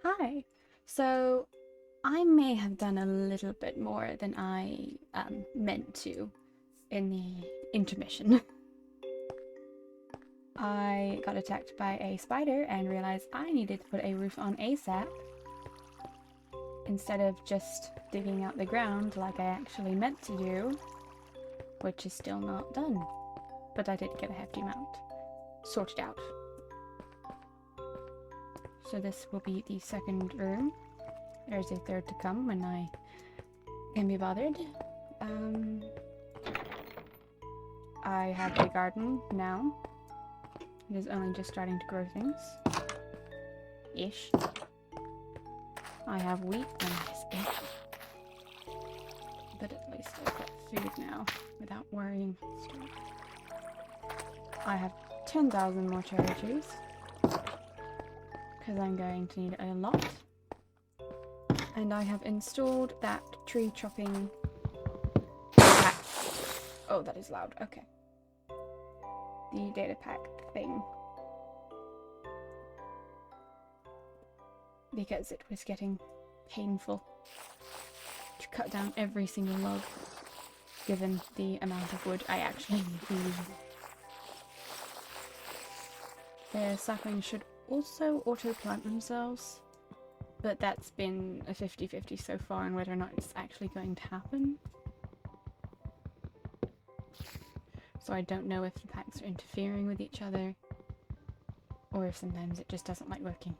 Hi. So I may have done a little bit more than I meant to in the intermission. I got attacked by a spider and realized I needed to put a roof on ASAP instead of just digging out the ground like I actually meant to do, which is still not done. But I did get a hefty amount sorted out. So this will be the second room. There's a third to come when I can be bothered. I have a garden now. It is only just starting to grow things. Ish. I have wheat and ish. But at least I've got food now without worrying. I have 10,000 more cherry trees. Because I'm going to need a lot. And I have installed that tree chopping pack. Oh, that is loud. Okay. The data pack thing. Because it was getting painful to cut down every single log, given the amount of wood I actually need. The saplings should also auto-plant themselves. But that's been a 50-50 so far on whether or not it's actually going to happen. So I don't know if the packs are interfering with each other, or if sometimes it just doesn't like working.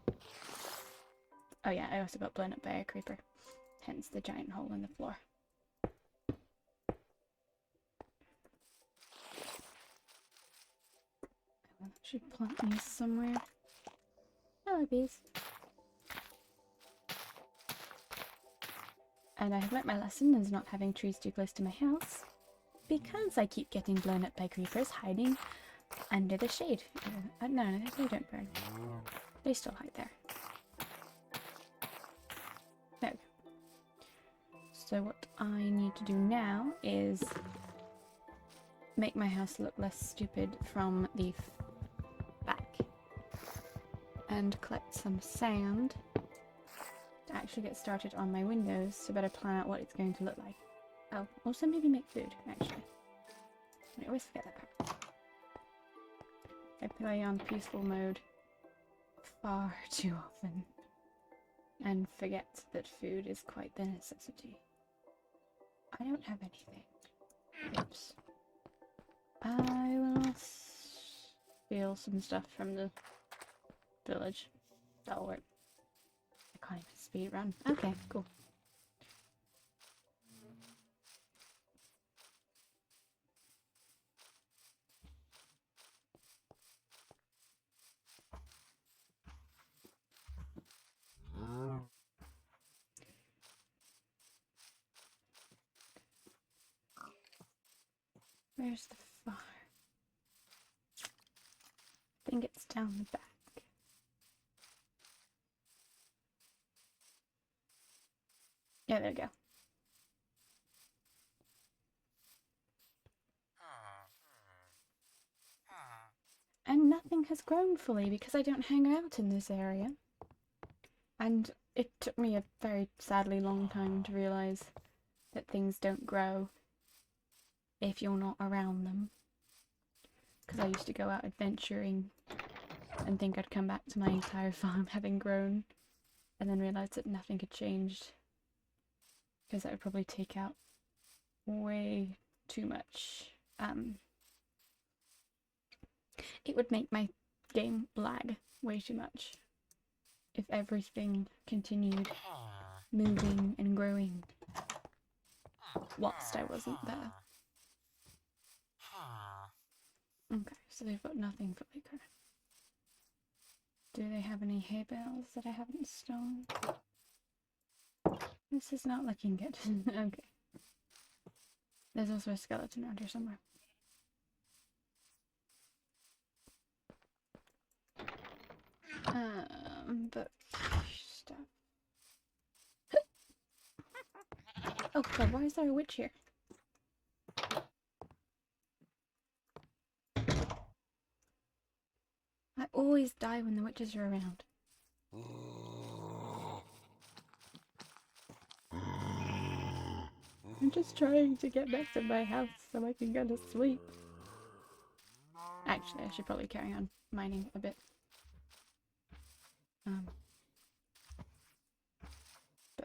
Oh yeah, I also got blown up by a creeper, hence the giant hole in the floor. I should plant these somewhere. Hello bees. And I have learnt my lesson as not having trees too close to my house, because I keep getting blown up by creepers hiding under the shade. No, they don't burn. They still hide there. There we go. So what I need to do now is make my house look less stupid from the back. And collect some sand to actually get started on my windows to better plan out what it's going to look like. Oh, also maybe make food, actually. I always forget that part. I play on peaceful mode far too often and forget that food is quite the necessity. I don't have anything. Oops. I will steal some stuff from the village. That'll work. I can't even speed run. Okay, cool. Where's the farm? I think it's down the back. Yeah, there we go. And nothing has grown fully because I don't hang out in this area. And it took me a very sadly long time to realise that things don't grow if you're not around them. Because I used to go out adventuring and think I'd come back to my entire farm having grown, and then realise that nothing had changed. Because that would probably take out way too much. It would make my game lag way too much if everything continued moving and growing whilst I wasn't there. Okay, so they've got nothing for liquor. Do they have any hay bales that I haven't stolen? This is not looking good. Okay. There's also a skeleton around here somewhere. But stuff. Oh god, why is there a witch here? I always die when the witches are around. I'm just trying to get back to my house so I can go to sleep. Actually, I should probably carry on mining a bit. But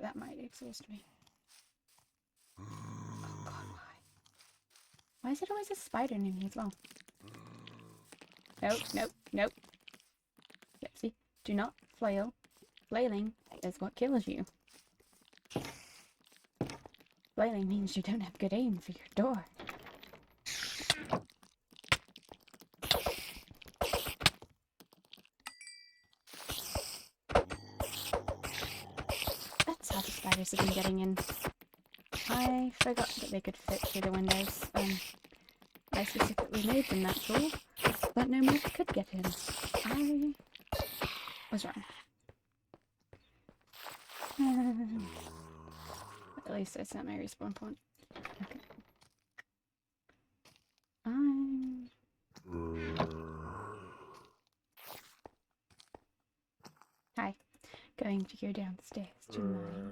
that might exhaust me. Oh god, why? Why is it always a spider near me as well? Nope, nope, nope. Yep, see? Do not flail. Flailing is what kills you. Flailing means you don't have good aim for your door. That's how the spiders have been getting in. I forgot that they could fit through the windows. I specifically made them that tall, but no moth could get in. I was wrong. At least that's not my respawn point. Okay. Hi. Going to go downstairs to mine.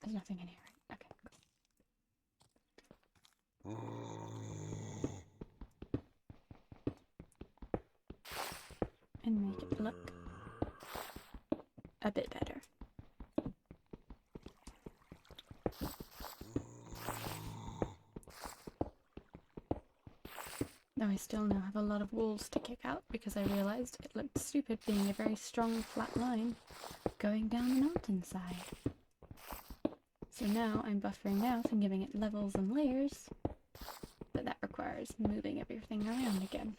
There's nothing in here, right? Okay, cool. And make it look a bit better. Though I still now have a lot of walls to kick out because I realised it looked stupid being a very strong flat line going down the mountainside. So now I'm buffering out and giving it levels and layers, but that requires moving everything around again.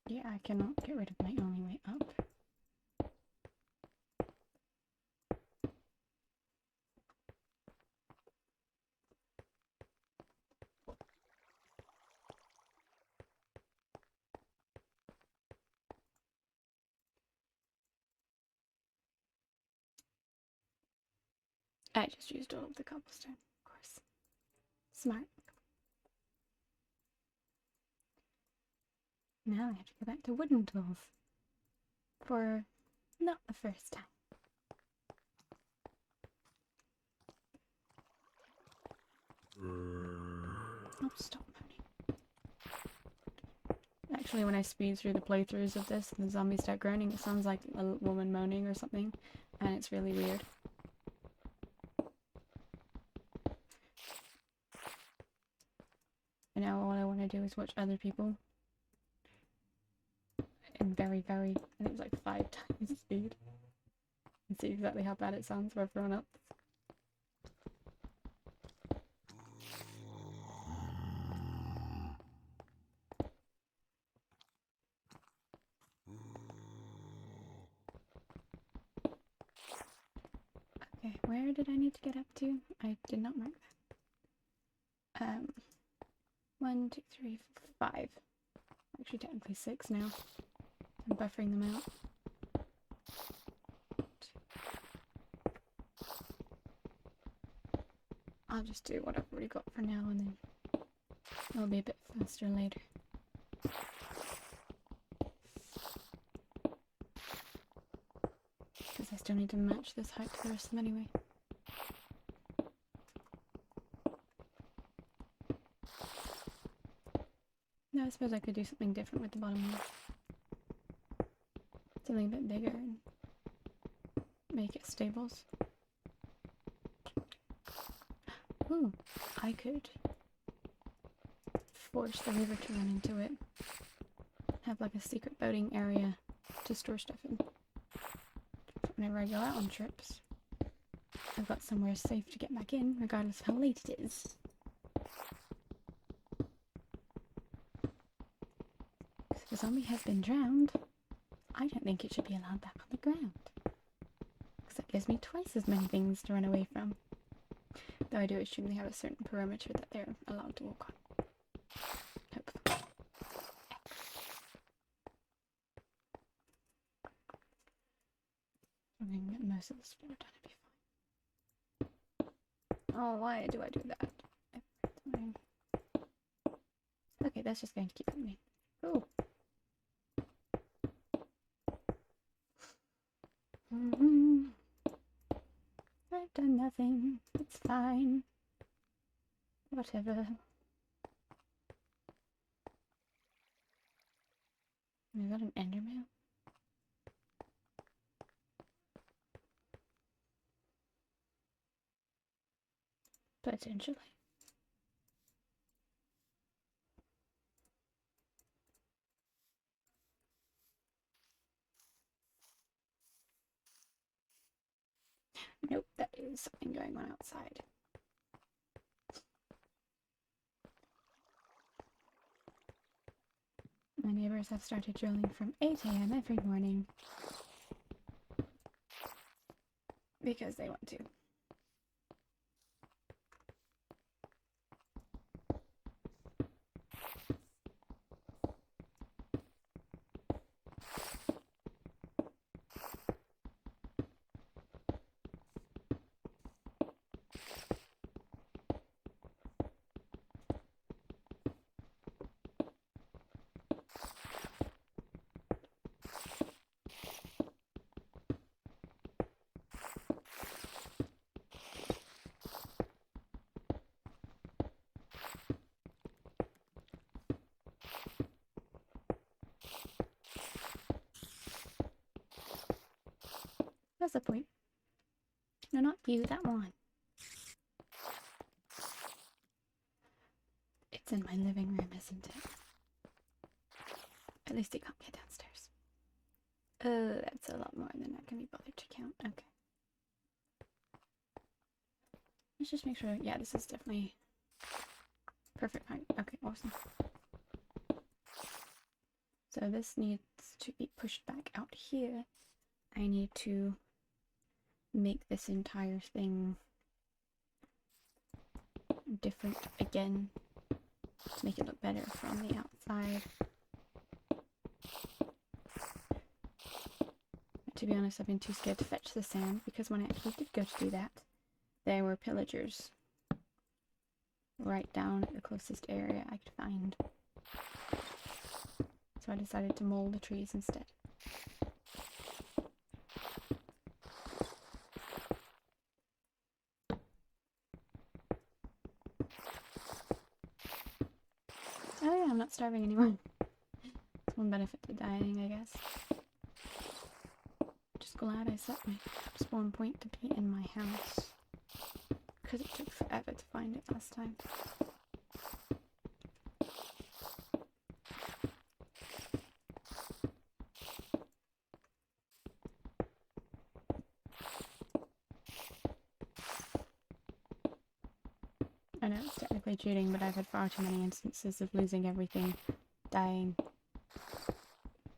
Yeah, I cannot get rid of my only way up. I just used all of the cobblestone, of course. Smart. Now I have to go back to wooden tools. For not the first time. Oh, stop moaning. Actually, when I speed through the playthroughs of this and the zombies start groaning, it sounds like a woman moaning or something, and it's really weird. And now all I want to do is watch other people in very, I think it was like 5 times speed, and see exactly how bad it sounds for everyone else. Okay, where did I need to get up to? I did not mark that. 1, 2, 3, 4, 5. Actually, technically 6 now. I'm buffering them out. I'll just do what I've already got for now, and then it'll be a bit faster later. Because I still need to match this height to the rest of them anyway. No, I suppose I could do something different with the bottom one. Something a bit bigger and make it stables. Ooh, I could force the river to run into it. Have like a secret boating area to store stuff in. Whenever I go out on trips, I've got somewhere safe to get back in, regardless of how late it is. If a zombie has been drowned, I don't think it should be allowed back on the ground. Because that gives me twice as many things to run away from. Though I do assume they have a certain perimeter that they're allowed to walk on. Hopefully. I think most of this would be fine. Oh, why do I do that? Every time. Okay, that's just going to keep moving. Cool. I've done nothing. It's fine. Whatever. Is that an enderman? Potentially. Nope, that is something going on outside. My neighbors have started drilling from 8 a.m. every morning. Because they want to. That's the point. No, not you, that one. It's in my living room, isn't it? At least it can't get downstairs. Oh, that's a lot more than I can be bothered to count. Okay. Let's just make sure. Yeah, this is definitely perfect height. Okay, awesome. So this needs to be pushed back out here. I need to make this entire thing different again to make it look better from the outside. To be honest, I've been too scared to fetch the sand because when I actually did go to do that, there were pillagers right down at the closest area I could find. So I decided to mold the trees instead. Oh yeah, I'm not starving anymore. It's one benefit to dying, I guess. Just glad I set my spawn point to be in my house. Because it took forever to find it last time. I know it's technically cheating, but I've had far too many instances of losing everything, dying,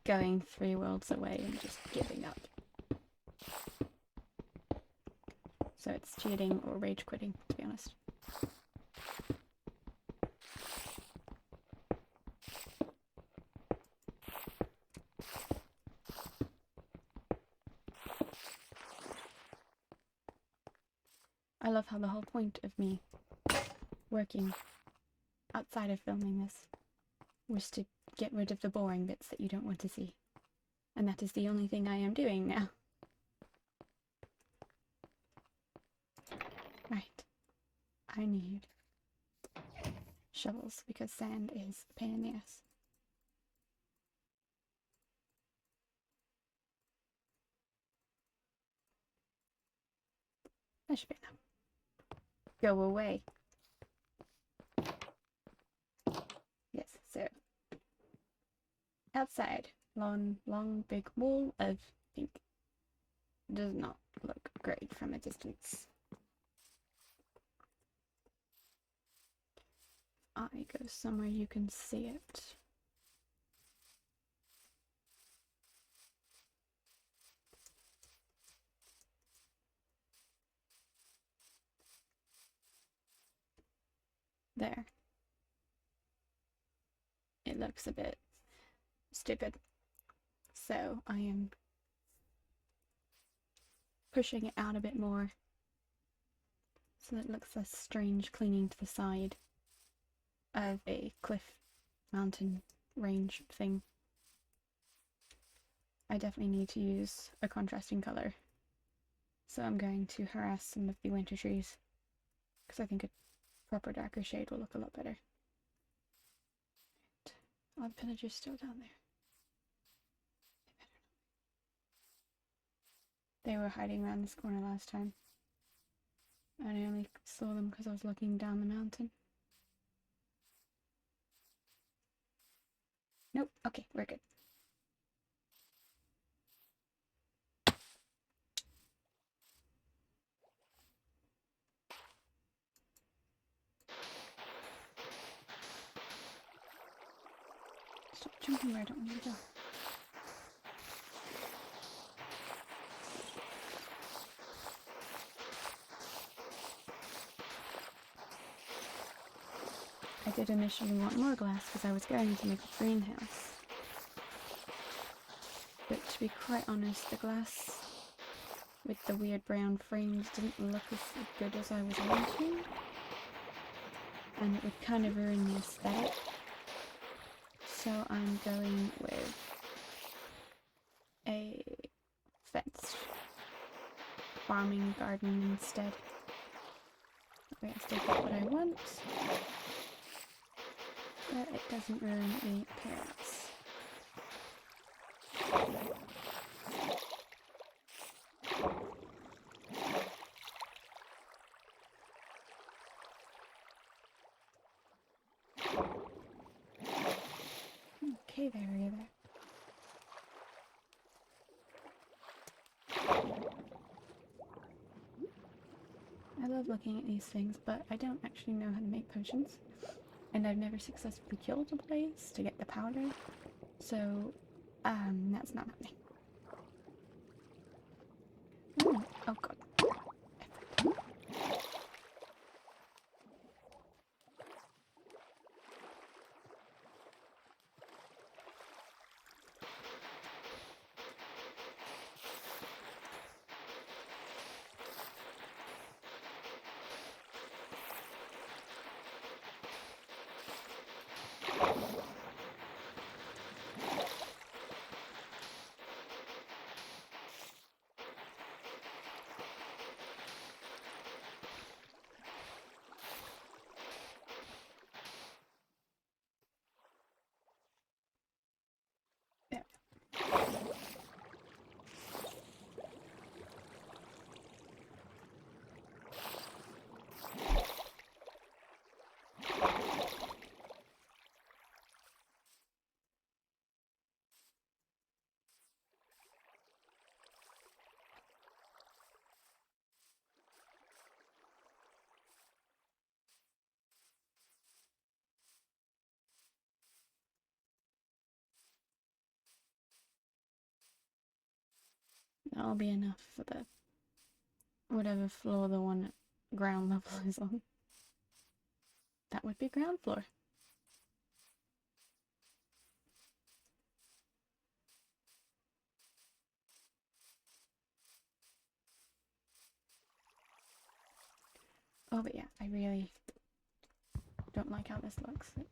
going 3 worlds away and just giving up. So it's cheating or rage quitting, to be honest. I love how the whole point of me working outside of filming this was to get rid of the boring bits that you don't want to see. And that is the only thing I am doing now. Right. I need shovels because sand is a pain in the ass. That should be enough. Go away. Yes, so outside, long big wall of pink. Does not look great from a distance. I go somewhere you can see it. There. It looks a bit stupid. So I am pushing it out a bit more so that it looks less strange clinging to the side of a cliff mountain range thing. I definitely need to use a contrasting colour. So I'm going to harass some of the winter trees because I think a proper darker shade will look a lot better. Are the pillagers still down there? They were hiding around this corner last time. And I only saw them because I was looking down the mountain. Nope. Okay, we're good. Stop jumping where I don't need to go. I did initially want more glass because I was going to make a greenhouse. But to be quite honest, the glass with the weird brown frames didn't look as good as I was wanting. And it would kind of ruin the aesthetic. So I'm going with a fenced farming garden instead. That way I still get what I want, but it doesn't ruin the appearance. Okay, there we go. I love looking at these things, but I don't actually know how to make potions. And I've never successfully killed a blaze to get the powder. So, that's not happening. Ooh, oh god. That'll be enough for the whatever floor the one ground level is on. That would be ground floor. Oh, but yeah, I really don't like how this looks. It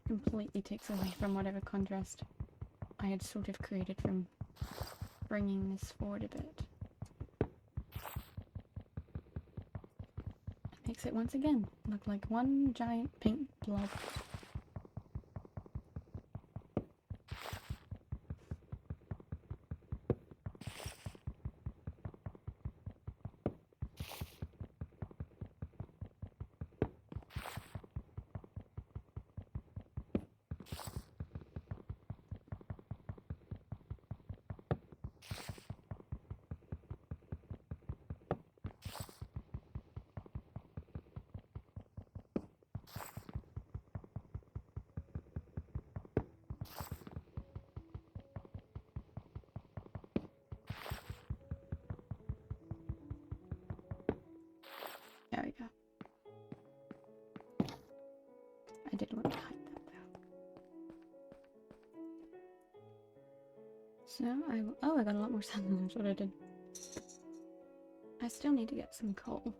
completely takes away from whatever contrast I had sort of created from bringing this forward a bit. It makes it once again look like one giant pink blob. There we go. did want to hide that though. So I will. Oh, I got a lot more sand than I thought I did. I still need to get some coal.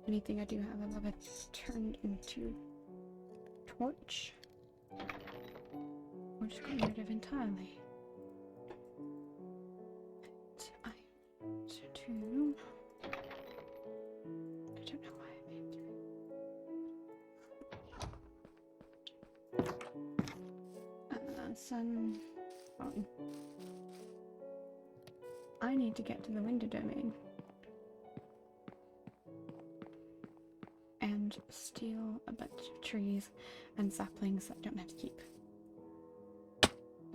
Anything I do have, I'll have it turned into torch. Or just got rid of entirely. And I want to. I don't know why I made three. Sun. On. I need to get to the window domain. And steal a bunch of trees and saplings that I don't have to keep.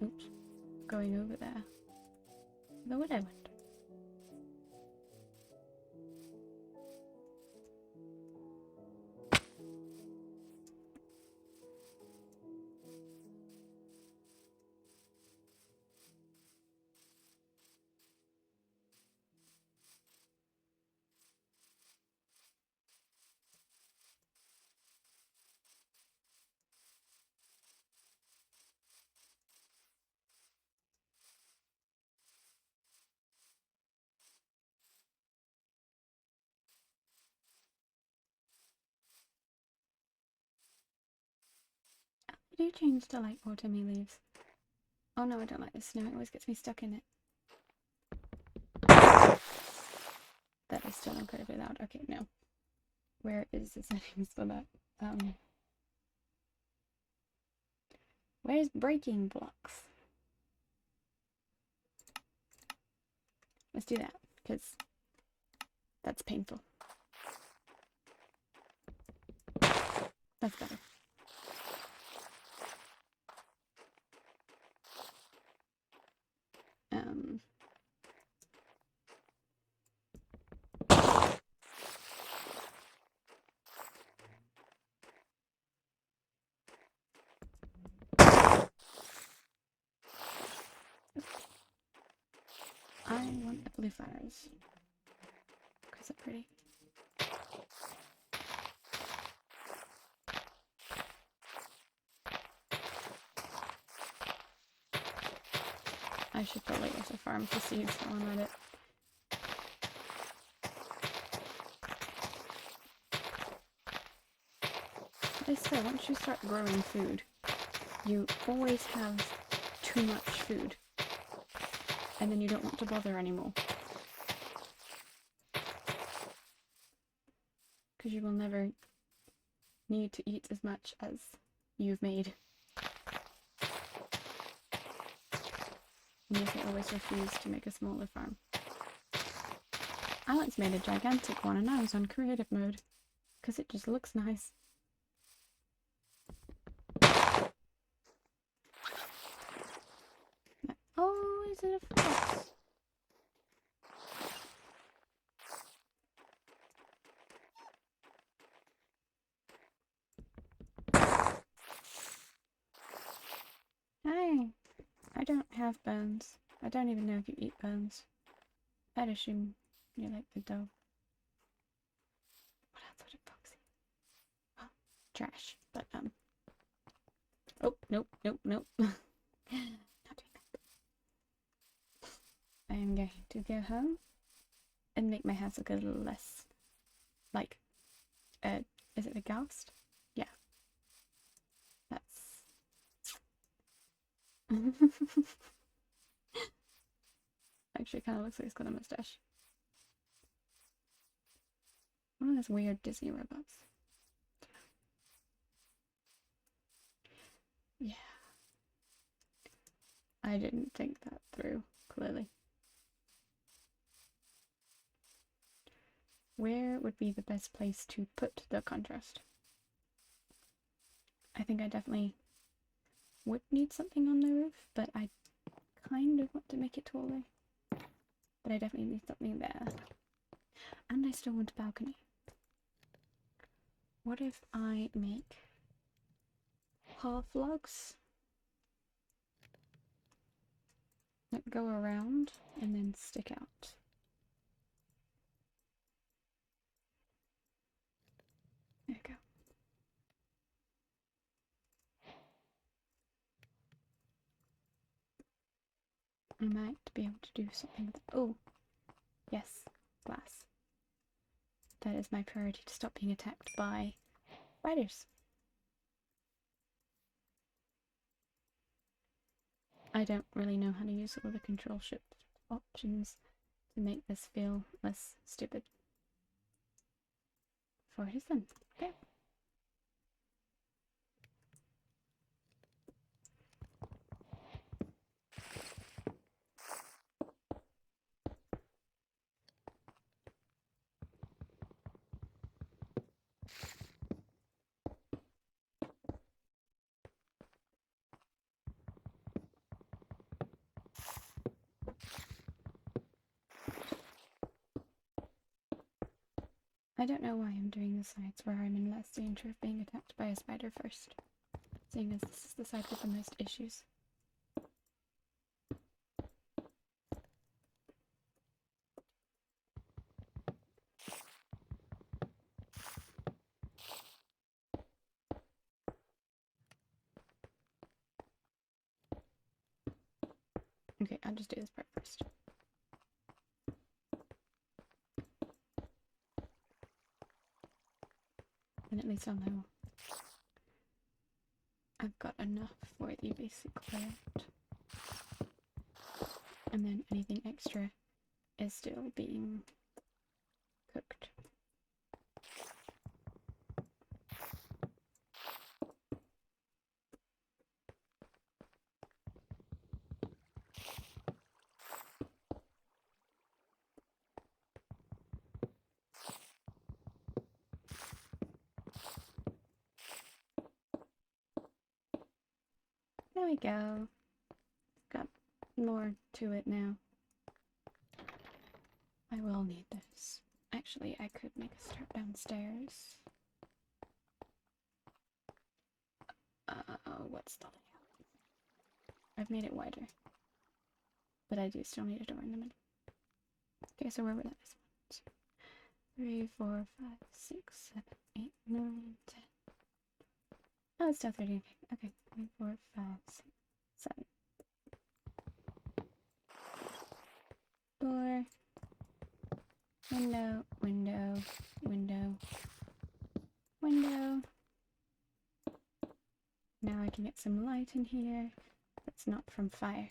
Oops. Going over there. The widow window. I do change to like autumny leaves. Oh no, I don't like the snow. It always gets me stuck in it. That is still incredibly loud. Okay, no. Where is the settings for that? Where's breaking blocks? Let's do that, because that's painful. That's better. I want the blue flowers because they're pretty. I should probably also farm for seeds while I'm at it. They say once you start growing food, you always have too much food. And then you don't want to bother anymore. Because you will never need to eat as much as you've made. And yet I always refuse to make a smaller farm. I once made a gigantic one and I was on creative mode. Because it just looks nice. Oh, is it a fox? Hey, I don't have bones. I don't even know if you eat bones. I'd assume you like the dough. What else would a fox eat? Oh, trash. But, oh, nope, nope, nope. Not doing that. I am going to go home and make my house look a little less like, is it a ghost? Yeah. That's... Actually, it kind of looks like it's got a mustache. One of those weird Disney robots. Yeah. I didn't think that through, clearly. Where would be the best place to put the contrast? I think I definitely would need something on the roof, but I kind of want to make it taller. But I definitely need something there. And I still want a balcony. What if I make half logs that go around and then stick out? There we go. I might be able to do something with it. Oh, yes, glass. That is my priority, to stop being attacked by spiders. I don't really know how to use all the control shift options to make this feel less stupid. 4 it is then. Okay. I don't know why I'm doing the sides where I'm in less danger of being attacked by a spider first, seeing as this is the side with the most issues. Okay, I'll just do this part first. And at least I'll know I've got enough for the basic layout. And then anything extra is still being cooked. There we go. Got more to it now. I will need this. Actually, I could make a start downstairs. What's the layout? I've made it wider. But I do still need a door in the middle. Okay, so where were those ones? 3, 4, 5, 6, 7, 8, 9, 10. Oh, it's still 30. Okay, 3, 4, 5, 6, 7. Door. Window, window, window, window. Now I can get some light in here that's not from fire.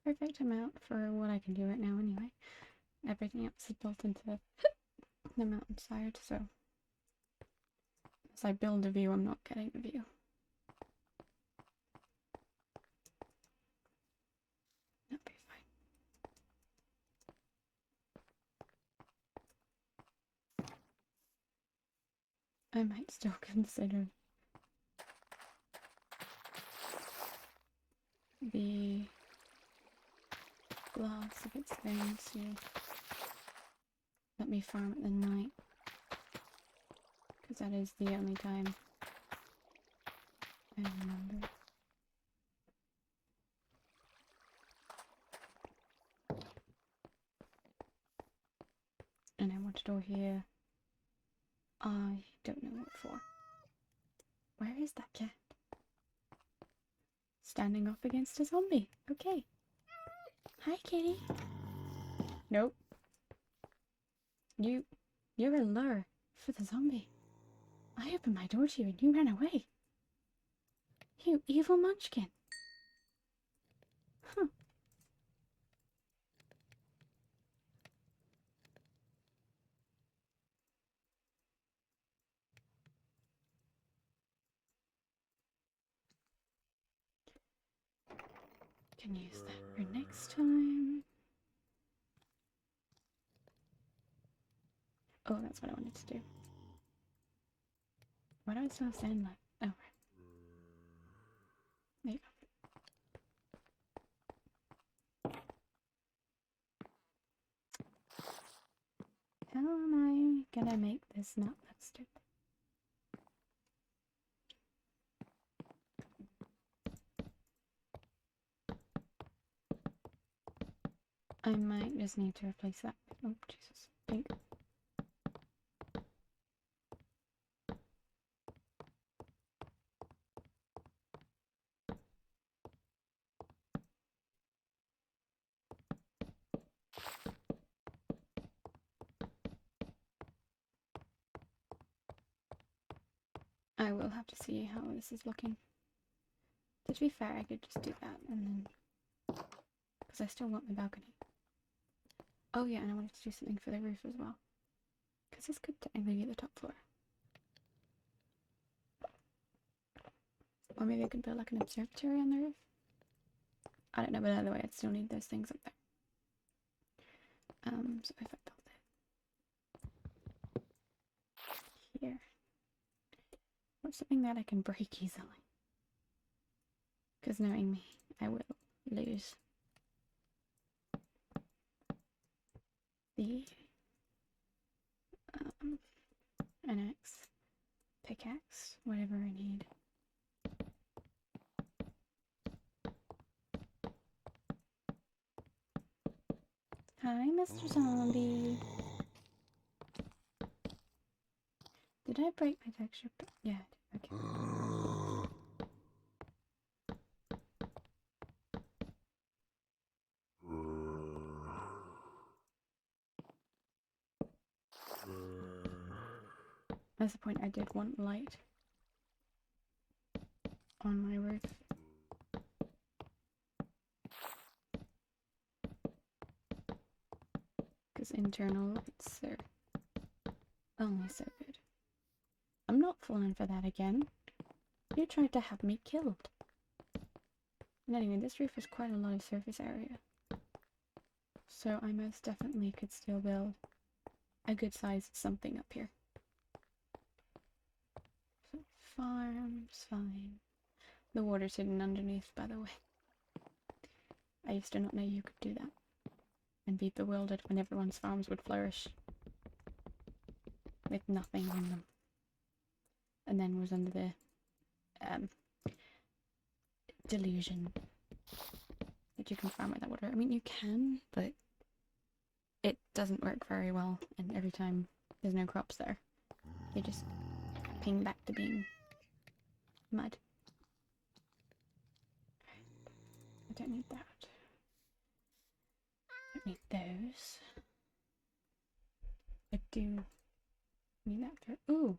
Perfect amount for what I can do right now anyway. Everything else is built into the mountainside, so as I build a view, I'm not getting a view. That'll be fine. I might still consider the glass if it's going to let me farm at the night, because that is the only time I remember. And I want a door here. I don't know what for. Where is that cat? Standing off against a zombie. Okay. Hi, kitty. Nope. You're a lure for the zombie. I opened my door to you and you ran away. You evil munchkin. Huh. Can use that for next time. Oh, that's what I wanted to do. Why do I still have sand left? Oh, right. There you go. this not look stupid? I might just need to replace that. Oh, Jesus. Pink. I will have to see how this is looking. To be fair, I could just do that and then... Because I still want the balcony. Oh yeah, and I wanted to do something for the roof as well. Because this could technically be the top floor. Or maybe I could build like an observatory on the roof. I don't know, but either way, I'd still need those things up there. So if I build it here, what's something that I can break easily? Because knowing me, I will lose the an axe, pickaxe, whatever I need. Hi, Mr. Zombie. Did I break my texture? Yeah, I did. Okay. That's the point. I did want light on my roof. Because internal lights are only so good. I'm not falling for that again. You tried to have me killed. And anyway, this roof has quite a lot of surface area. So I most definitely could still build a good sized something up here. So farm's fine. The water's hidden underneath, by the way. I used to not know you could do that. And be bewildered when everyone's farms would flourish with nothing on them. And then was under the delusion that you can farm without water. I mean, you can, but it doesn't work very well, and every time there's no crops there, they just ping back to being mud. I don't need that. Don't need those. I do need that for... Ooh!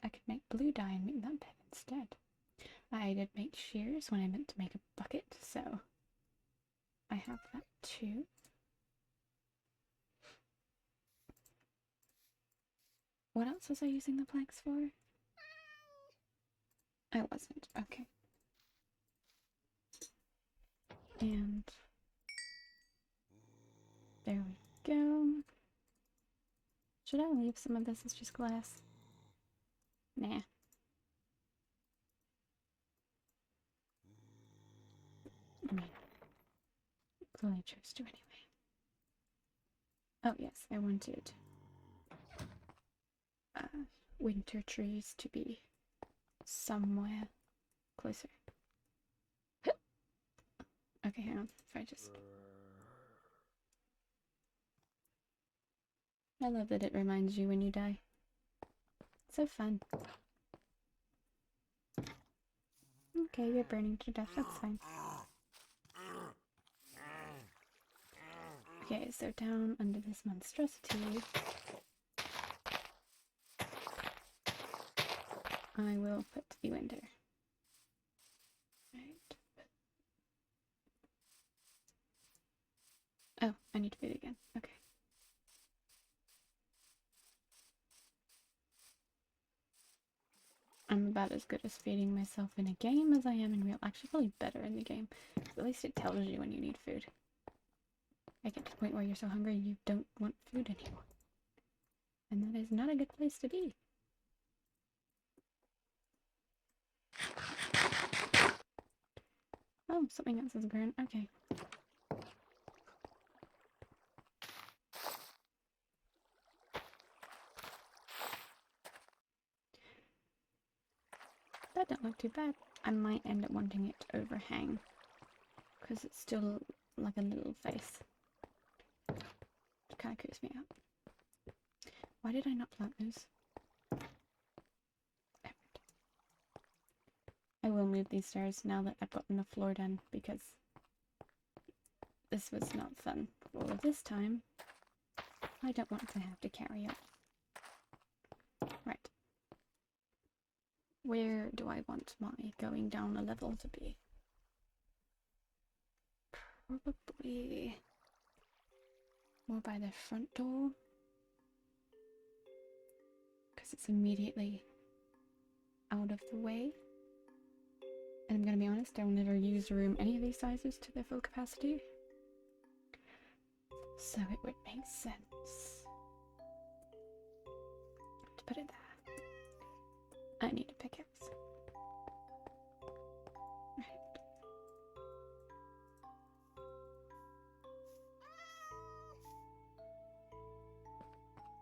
I could make blue dye and make that bed instead. I did make shears when I meant to make a bucket, so I have that too. What else was I using the planks for? I wasn't. Okay. And there we go. Should I leave some of this as just glass? Nah. I mean, clearly chose to anyway. Oh yes, I wanted winter trees to be somewhere closer. Okay, hang on. If I just... I love that it reminds you when you die. So fun. Okay, you're burning to death. That's fine. Okay, so down under this monstrosity, I will put the window. Right. Oh, I need to feed it again. Okay. I'm about as good as feeding myself in a game as I am in real. Actually, probably better in the game. At least it tells you when you need food. I get to the point where you're so hungry you don't want food anymore. And that is not a good place to be. Oh, something else has grown. Okay. That don't look too bad. I might end up wanting it to overhang because it's still like a little face. It kind of creeps me out. Why did I not plant those? I will move these stairs now that I've gotten the floor done because this was not fun. All of this time, I don't want to have to carry up. Right. Where do I want my going down a level to be? Probably more by the front door. Because it's immediately out of the way. And I'm gonna be honest, I will never use a room any of these sizes to their full capacity. So it would make sense to put it there. I need a pickaxe. Right.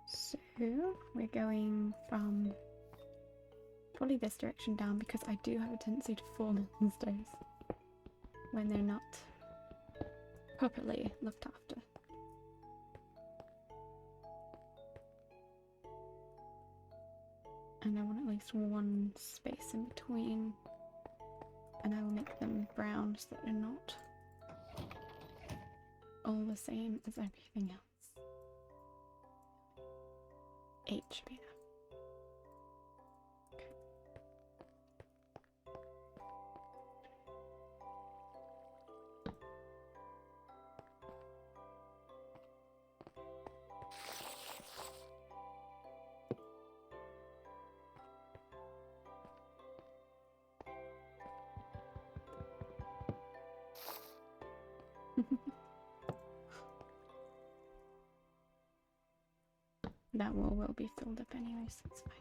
So we're going from probably this direction down because I do have a tendency to fall down the stairs when they're not properly looked after. And I want at least one space in between, and I will make them brown so that they're not all the same as everything else. 8 should be enough. That wall will be filled up anyways, so it's fine.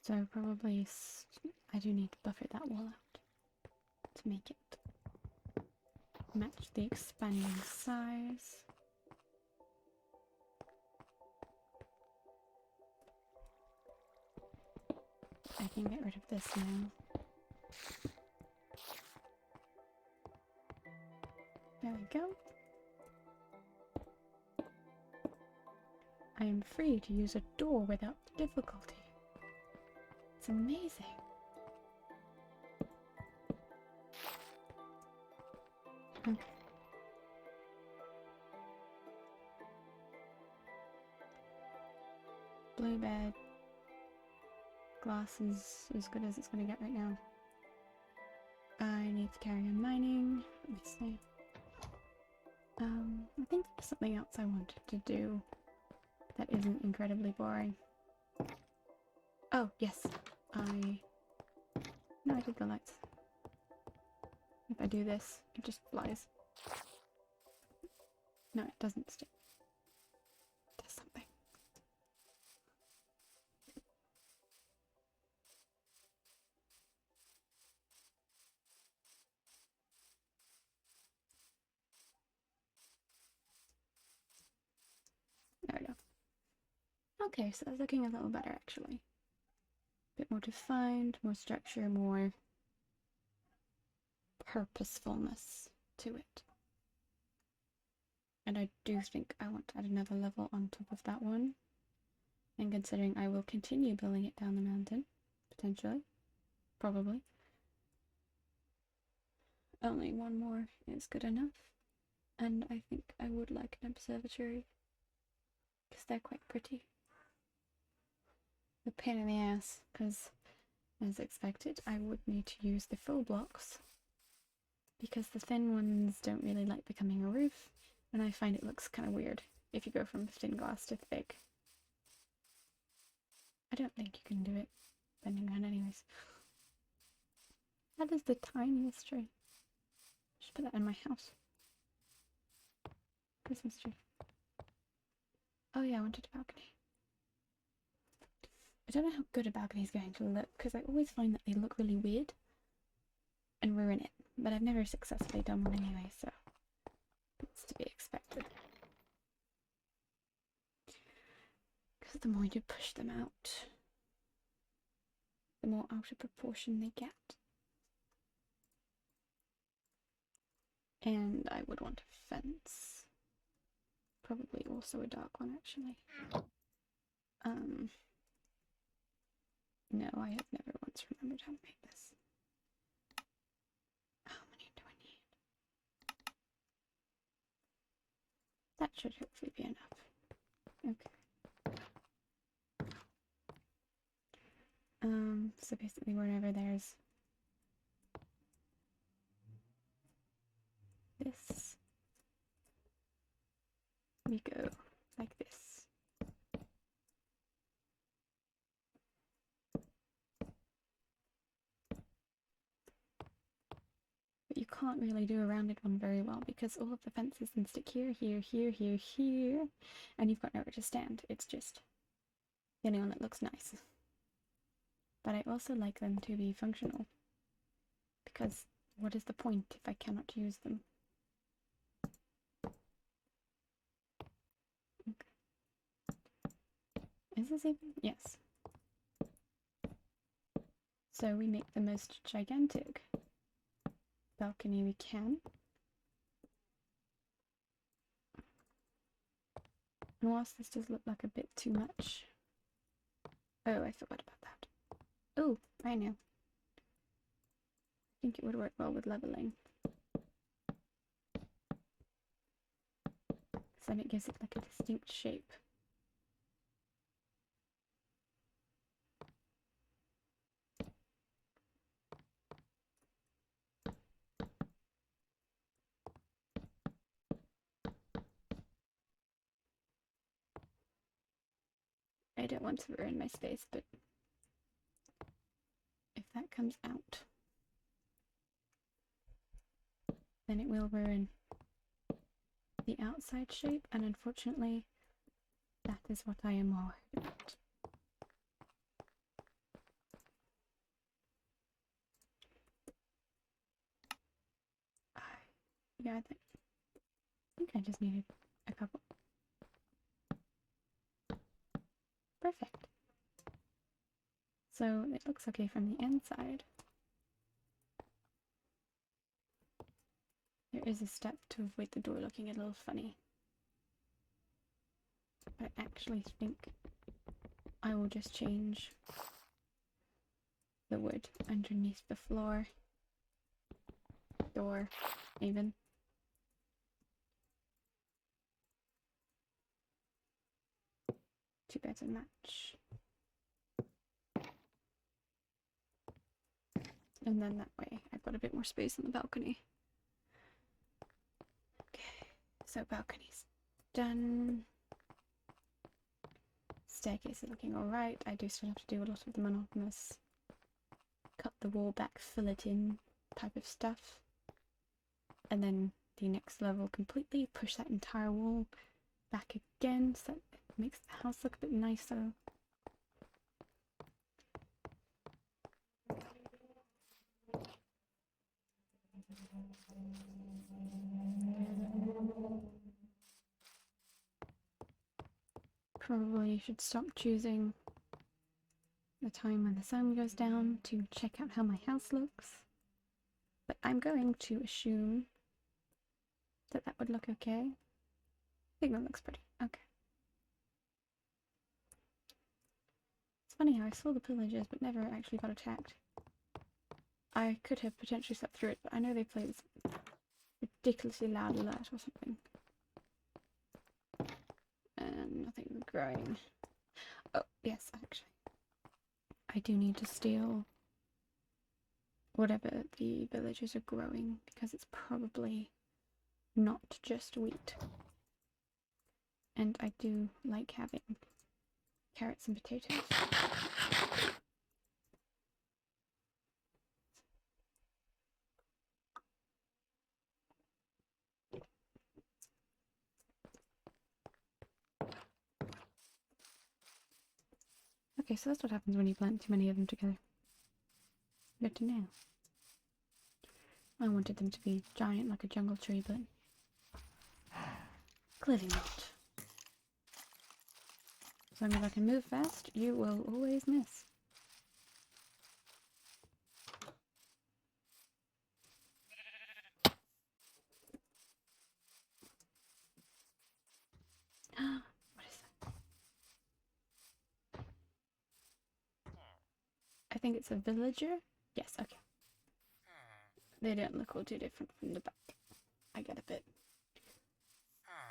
So probably I do need to buffer that wall out to make it match the expanding size. I can get rid of this now. There we go. I am free to use a door without difficulty. It's amazing. Okay. Blue bed. Glass is as good as it's going to get right now. I need to carry on mining. Let me see. I think there's something else I wanted to do that isn't incredibly boring. Oh, yes. No, I did the lights. If I do this, it just flies. No, it doesn't stick. It does something. There we go. Okay, so that's looking a little better actually. A bit more defined, more structure, more purposefulness to it. And I do think I want to add another level on top of that one. And considering I will continue building it down the mountain, potentially, probably. Only one more is good enough. And I think I would like an observatory, because they're quite pretty. A pain in the ass, because as expected, I would need to use the full blocks, because the thin ones don't really like becoming a roof, and I find it looks kind of weird if you go from thin glass to thick. I don't think you can do it bending around anyways. That is the tiniest tree. Just put that in my house. Christmas tree. Oh yeah, I wanted a balcony. I don't know how good a balcony is going to look, because I always find that they look really weird and ruin it. But I've never successfully done one anyway, so it's to be expected. Because the more you push them out, the more out of proportion they get. And I would want a fence. Probably also a dark one, actually. No, I have never once remembered how to make this. How many do I need? That should hopefully be enough. Okay. So basically wherever there's this, we go like this. But you can't really do a rounded one very well because all of the fences can stick here, here, here, here, here, and you've got nowhere to stand. It's just the only one that looks nice. But I also like them to be functional, because what is the point if I cannot use them? Okay. Is this even? Yes. So we make the most gigantic balcony we can. And whilst this does look like a bit too much... Oh, I forgot about that. Oh, I know. I think it would work well with leveling. Because then it gives it like a distinct shape. I don't want to ruin my space, but if that comes out, then it will ruin the outside shape, and unfortunately, that is what I am worried about. Yeah, I think I just needed a couple. Perfect. So it looks okay from the inside. There is a step to avoid the door looking a little funny. But I actually think I will just change the wood underneath the floor. Door, even. Two beds and match. And then that way I've got a bit more space on the balcony. Okay, so balcony's done. Staircase is looking alright. I do still have to do a lot of the monotonous cut the wall back, fill it in type of stuff. And then the next level completely, push that entire wall back again so that it makes the house look a bit nicer. Probably should stop choosing the time when the sun goes down to check out how my house looks. But I'm going to assume that that would look okay. I think that looks pretty. Okay. It's funny how I saw the pillagers but never actually got attacked. I could have potentially slept through it, but I know they play this ridiculously loud alert or something. And nothing growing. Oh, yes, actually. I do need to steal whatever the villagers are growing, because it's probably not just wheat. And I do like having carrots and potatoes. Okay, so that's what happens when you plant too many of them together. Good to know. I wanted them to be giant like a jungle tree, but clearly not. As long as I can move fast, you will always miss. What is that? I think it's a villager? Yes, okay. They don't look all too different from the back. I get a bit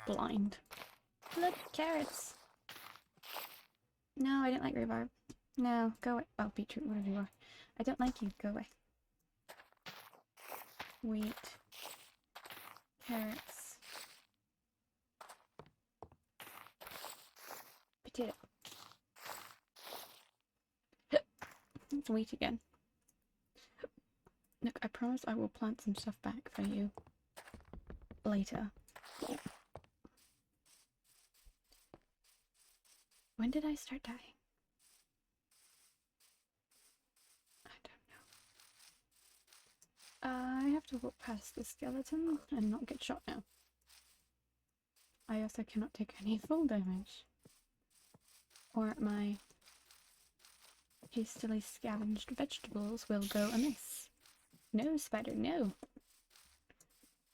blind. Look, carrots! No, I don't like rhubarb. No, go away. Oh, beetroot, whatever you are. I don't like you. Go away. Wheat. Carrots. Potato. It's wheat again. Look, I promise I will plant some stuff back for you later. When did I start dying? I don't know. I have to walk past the skeleton and not get shot now. I also cannot take any full damage, or my hastily scavenged vegetables will go amiss. No, spider, no!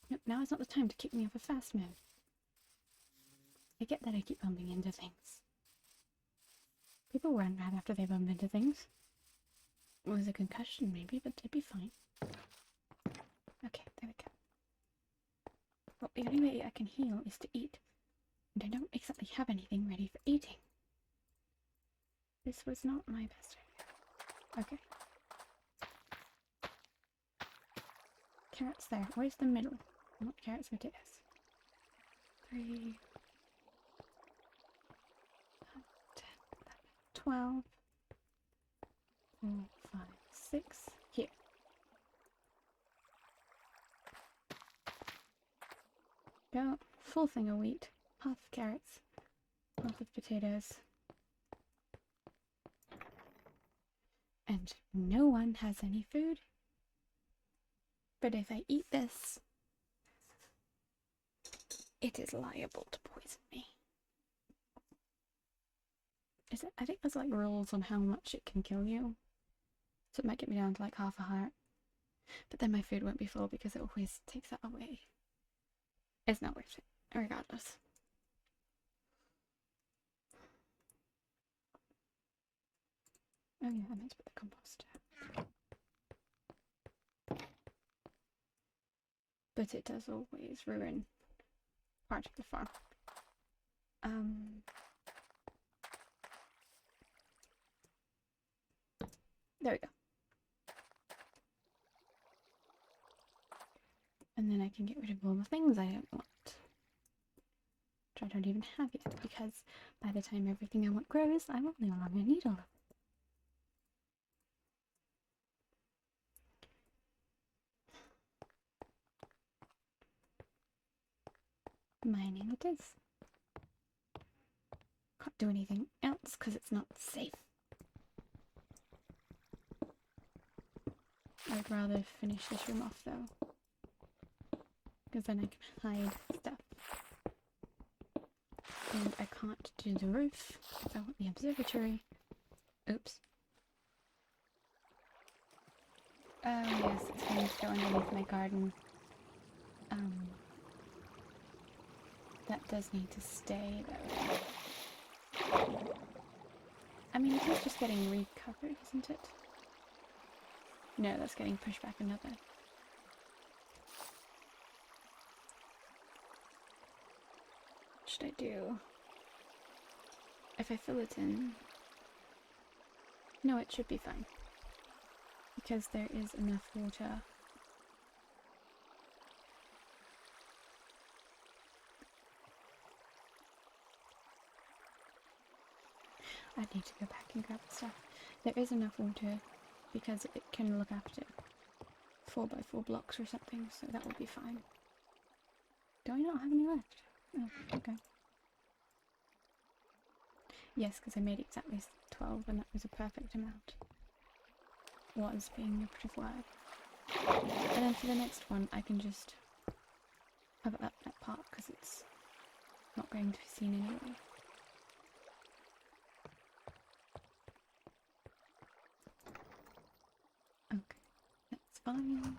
Nope, now is not the time to kick me off a fast mode. I get that I keep bumping into things. People run right after they bump into things. It was a concussion maybe, but it'd be fine. Okay, there we go. Well, the only way I can heal is to eat. And I don't exactly have anything ready for eating. This was not my best idea. Okay. Carrots there. Where's the middle? Not carrots, potatoes. 3, 10, 11, 12, 4, 5, 6. Here. Go. Full thing of wheat. Half of carrots. Half of potatoes. And no one has any food. But if I eat this, it is liable to poison me. Is it? I think there's like rules on how much it can kill you. So it might get me down to like half a heart. But then my food won't be full because it always takes that away. It's not worth it, regardless. Oh yeah, I meant to put the compost down. But it does always ruin part of the farm. There we go. And then I can get rid of all the things I don't want. Which I don't even have yet, because by the time everything I want grows, I will no longer need all of it. Mining it is. Can't do anything else because it's not safe. I'd rather finish this room off though, because then I can hide stuff. And I can't do the roof if I want the observatory. Oops. Oh yes, it's going to go underneath my garden. That does need to stay though. I mean, it is just getting recovered, isn't it? No, that's getting pushed back another. What should I do? If I fill it in... No, it should be fine. Because there is enough water. I need to go back and grab the stuff. There is enough water because it can look after 4x4 blocks or something, so that will be fine. Do I not have any left? Oh, okay. Yes, because I made exactly 12 and that was a perfect amount. Was being the operative word. And then for the next one, I can just cover up that part because it's not going to be seen anyway. Okay, that's fine.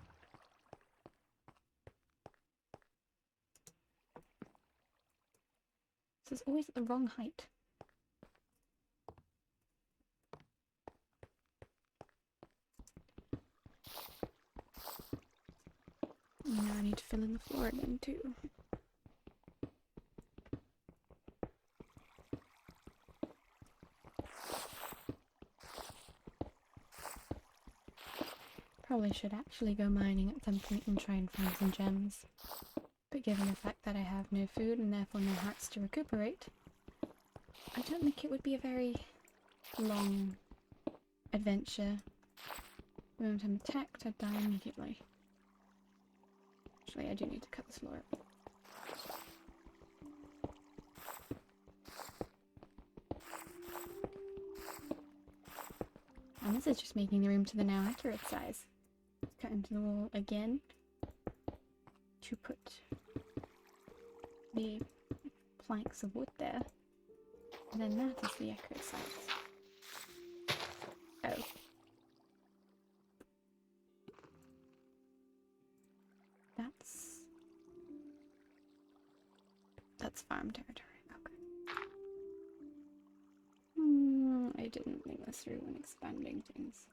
This is always at the wrong height. Now I need to fill in the floor again too. Probably should actually go mining at some point and try and find some gems. But given the fact that I have no food and therefore no hearts to recuperate, I don't think it would be a very long adventure. The moment I'm attacked, I'd die immediately. Actually, I do need to cut this floor up. And this is just making the room to the now accurate size. Cut into the wall again to put the planks of wood there. And then that is the accurate size. Oh. That's farm territory. Okay. I didn't think this through when expanding things.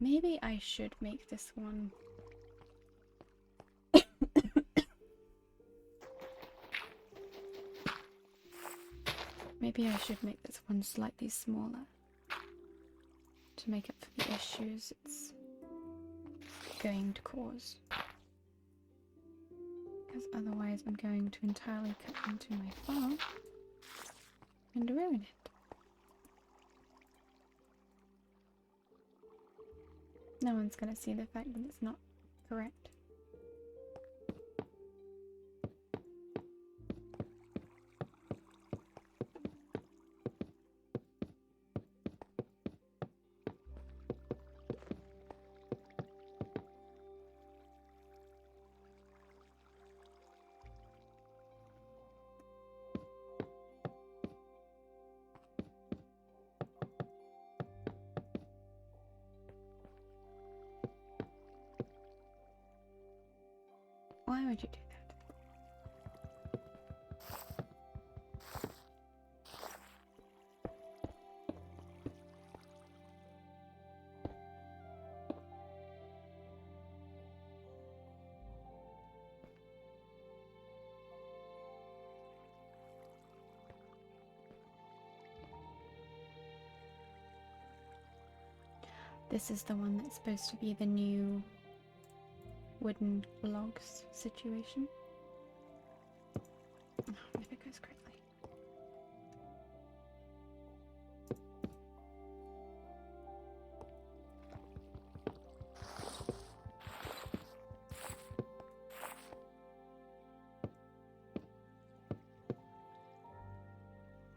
Maybe I should make this one. Maybe I should make this one slightly smaller to make up for the issues it's going to cause. Because otherwise I'm going to entirely cut into my farm and ruin it. No one's going to see the fact that it's not correct. Why would you do that? This is the one that's supposed to be the new wooden logs situation. Oh, if it goes correctly.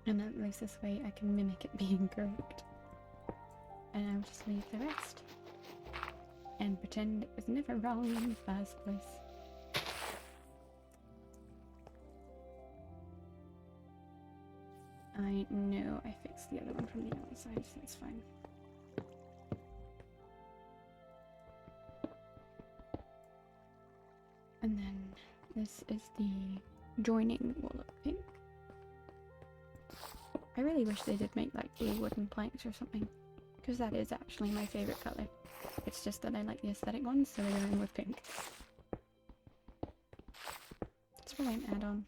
And at least this way I can mimic it being correct. And I'll just leave the rest. And pretend it was never wrong in the first place. I know I fixed the other one from the outside, so that's fine. And then this is the joining wall of pink. I really wish they did make like blue wooden planks or something, because that is actually my favourite colour. It's just that I like the aesthetic ones, so they're going with pink. It's probably an add-on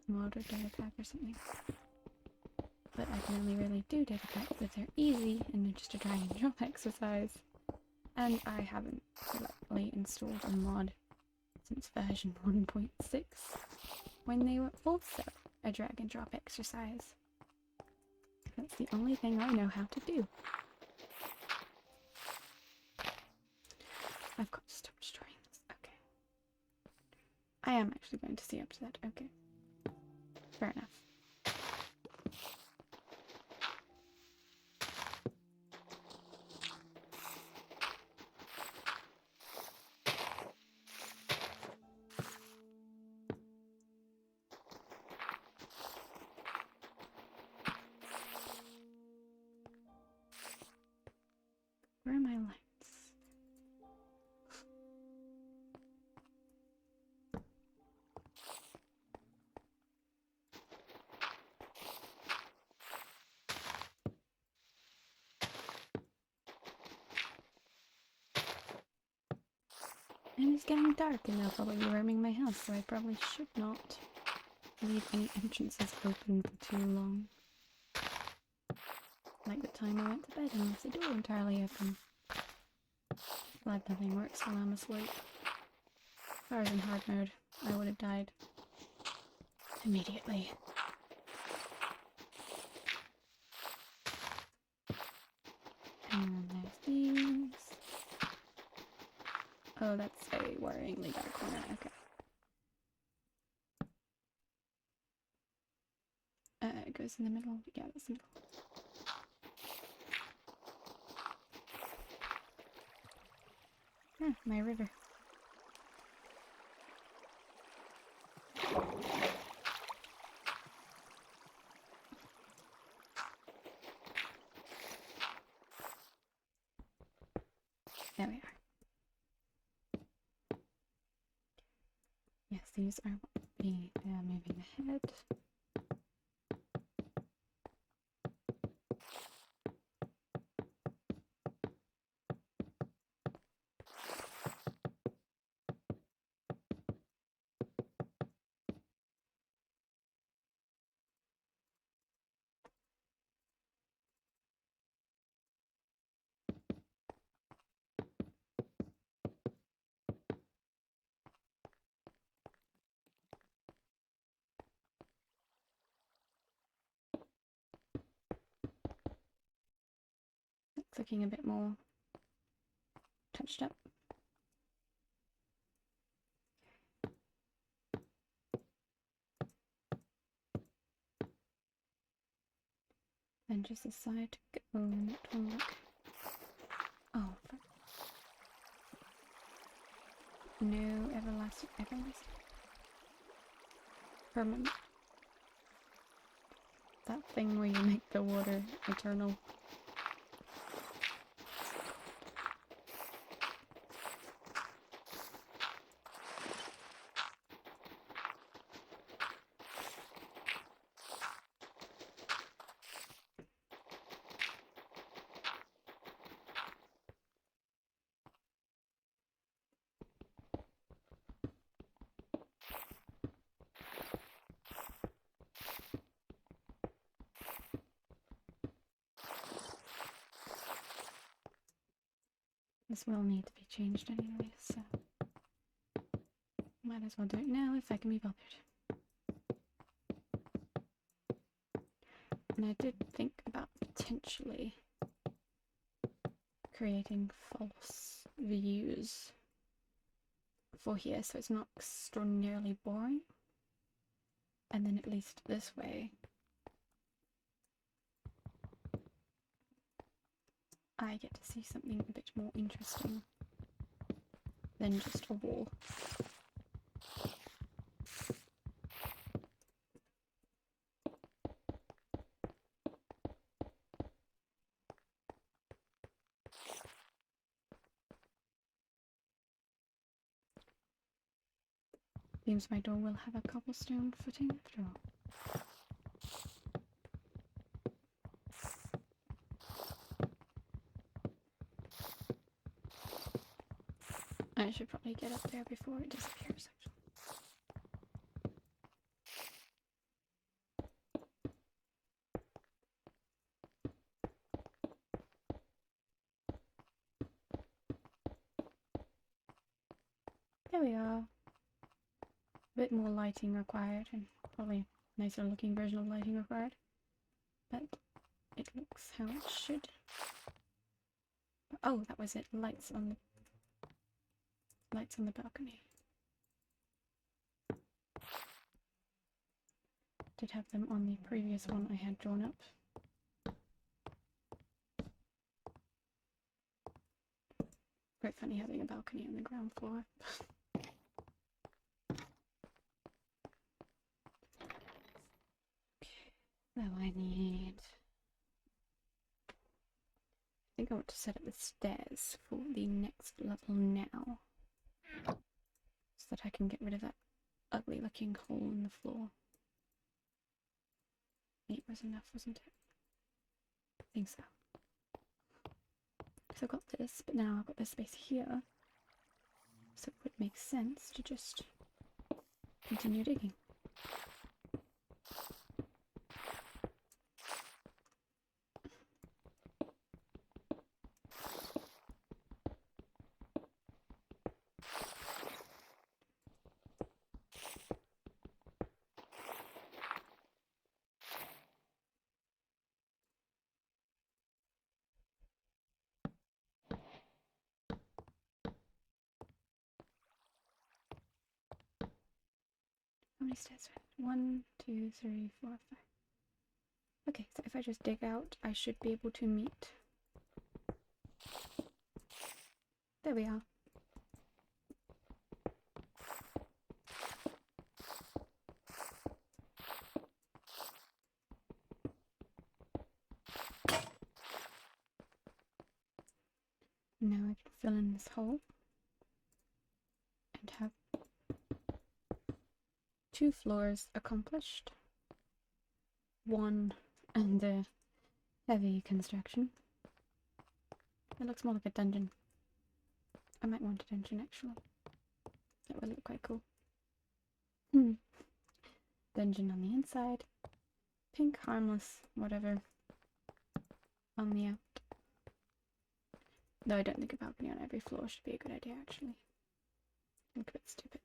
mod or data pack or something. But I can only really do data packs if they're easy and they're just a drag and drop exercise. And I haven't luckily installed a mod since version 1.6, when they were also a drag and drop exercise. That's the only thing I know how to do. I've got to stop destroying this. Okay. I am actually going to see up to that. Okay. Fair enough. Where are my lights? And it's getting dark and they'll probably be roaming my house, so I probably should not leave any entrances open for too long. Like the time I went to bed and left the door entirely open. Glad nothing works while I'm asleep. If I was in hard mode, I would have died immediately. And there's these. Oh, that's a worryingly dark corner. Okay. It goes in the middle. Yeah, that's the middle. Ah, my river. There we are. Yes, these are what they are moving ahead. It's looking a bit more touched up. And just decide to go on that one look. Oh, no, everlasting. Permanent. That thing where you make the water eternal. This will need to be changed anyway, so might as well do it now if I can be bothered. And I did think about potentially creating false views for here so it's not extraordinarily boring. And then at least this way I get to see something a bit more interesting than just a wall. Seems my door will have a cobblestone footing after all. I should probably get up there before it disappears, actually. There we are. A bit more lighting required, and probably a nicer looking version of lighting required. But it looks how it should. Oh, that was it. Lights on the balcony. Did have them on the previous one I had drawn up. Quite funny having a balcony on the ground floor. Okay, so I think I want to set up the stairs for the next level now, so that I can get rid of that ugly looking hole in the floor. 8 was enough, wasn't it? I think so. So I've got this, but now I've got this space here, so it would make sense to just continue digging. How many stairs? 1, 2, 3, 4, 5. Okay, so if I just dig out, I should be able to meet. There we are. Now I can fill in this hole and have 2 floors accomplished. 1 under heavy construction. It looks more like a dungeon. I might want a dungeon actually. That would look quite cool. Dungeon on the inside. Pink, harmless, whatever. On the out. Though I don't think a balcony on every floor should be a good idea actually. Look a bit stupid.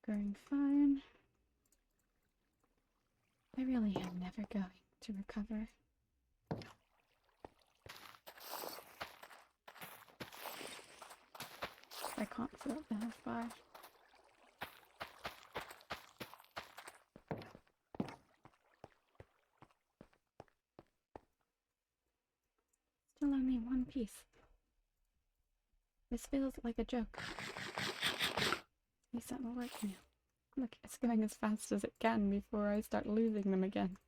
Going fine. I really am never going to recover. I can't fill up the health bar. Still only 1 piece. This feels like a joke. At least that will work now. Look, it's going as fast as it can before I start losing them again.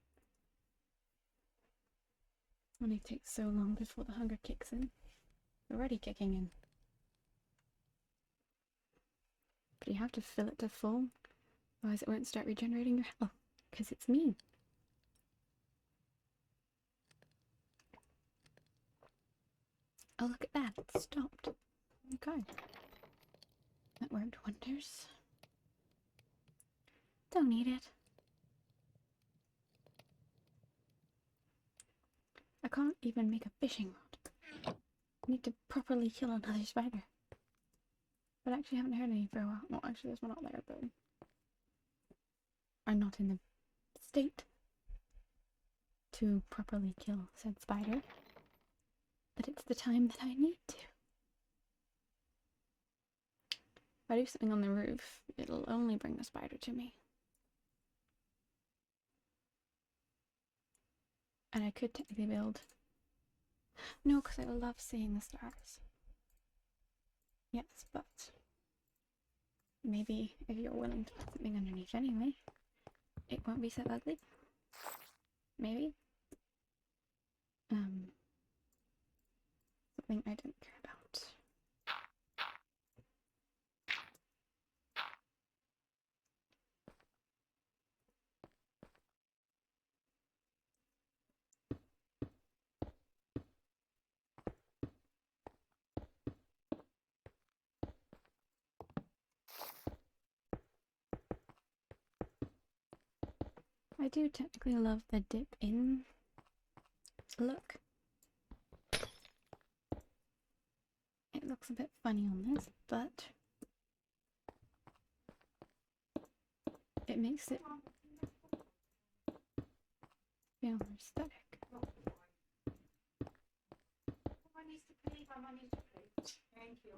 It only takes so long before the hunger kicks in. It's already kicking in. But you have to fill it to full, otherwise it won't start regenerating your health, because it's mean. Oh, look at that, it stopped. Okay. That worked wonders. Don't need it. I can't even make a fishing rod. I need to properly kill another spider. But I actually haven't heard any for a while. Well, actually there's one out there, but I'm not in the state to properly kill said spider. But it's the time that I need to. If I do something on the roof, it'll only bring the spider to me. And I could technically build... No, because I love seeing the stars. Yes, but... maybe if you're willing to put something underneath anyway, it won't be so ugly. Maybe. Something I don't care about. I do technically love the dip in look. It looks a bit funny on this, but it makes it feel more aesthetic. Thank you.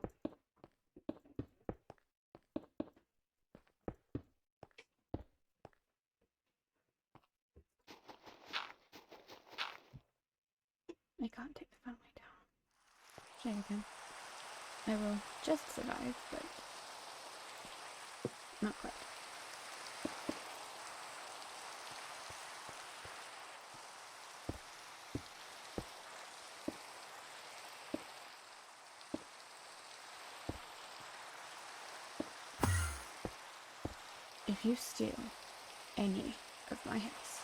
I can't take the fun way down. Try again. I will just survive, but not quite. if you steal any of my house,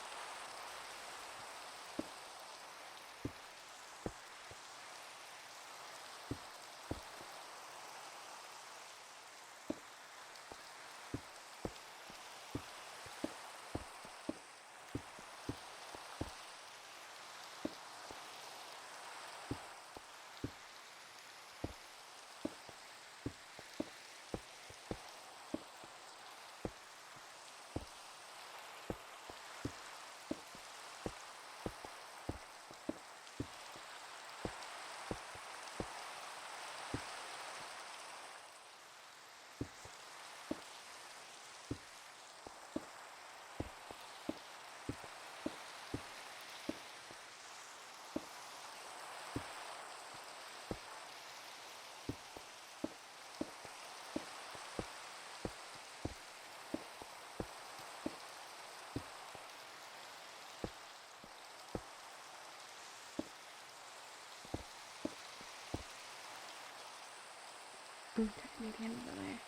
okay, maybe another layer.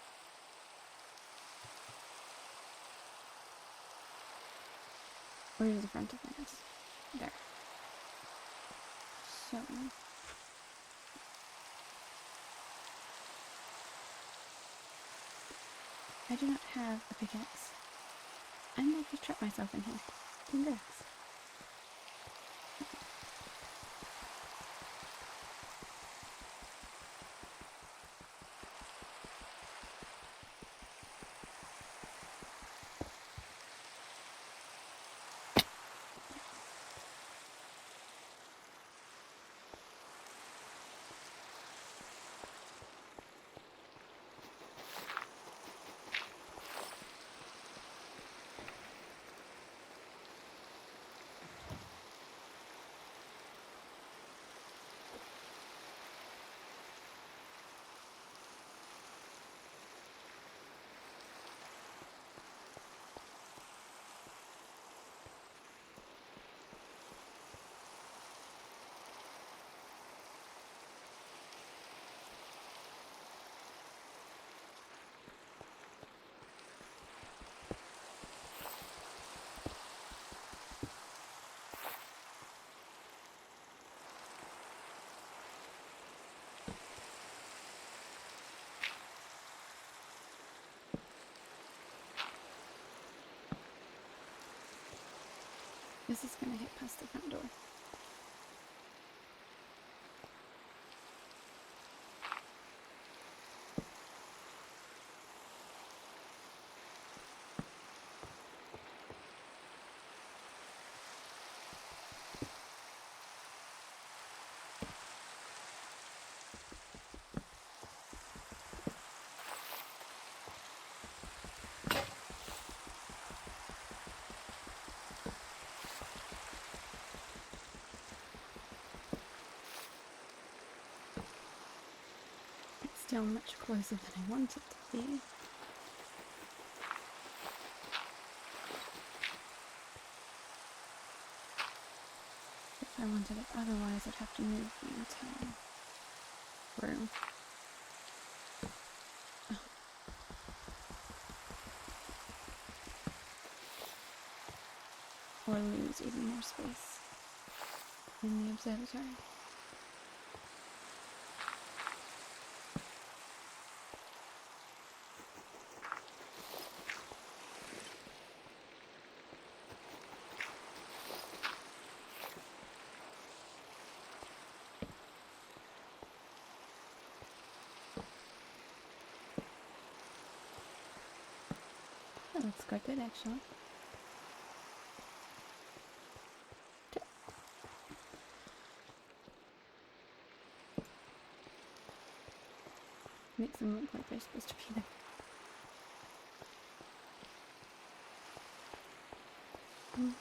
Where's the front of my house? There. So, I do not have a pickaxe. I'm going to trap myself in here. Congrats. This is going to hit past the front door. Still much closer than I want it to be. If I wanted it otherwise, I'd have to move the entire room. Oh. Or lose even more space in the observatory. That looks quite good, actually. Makes them look like they're supposed to be there.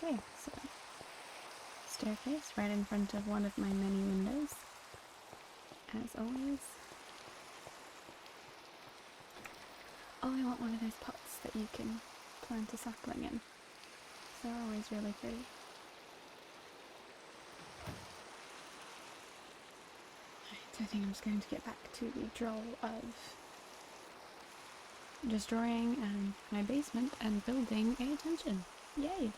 Okay, so staircase right in front of one of my many windows, as always. Oh, I want one of those pots that you can plant a sapling in. They're always really pretty. Right, I think I'm just going to get back to the draw of destroying my basement and building a dungeon. Yay!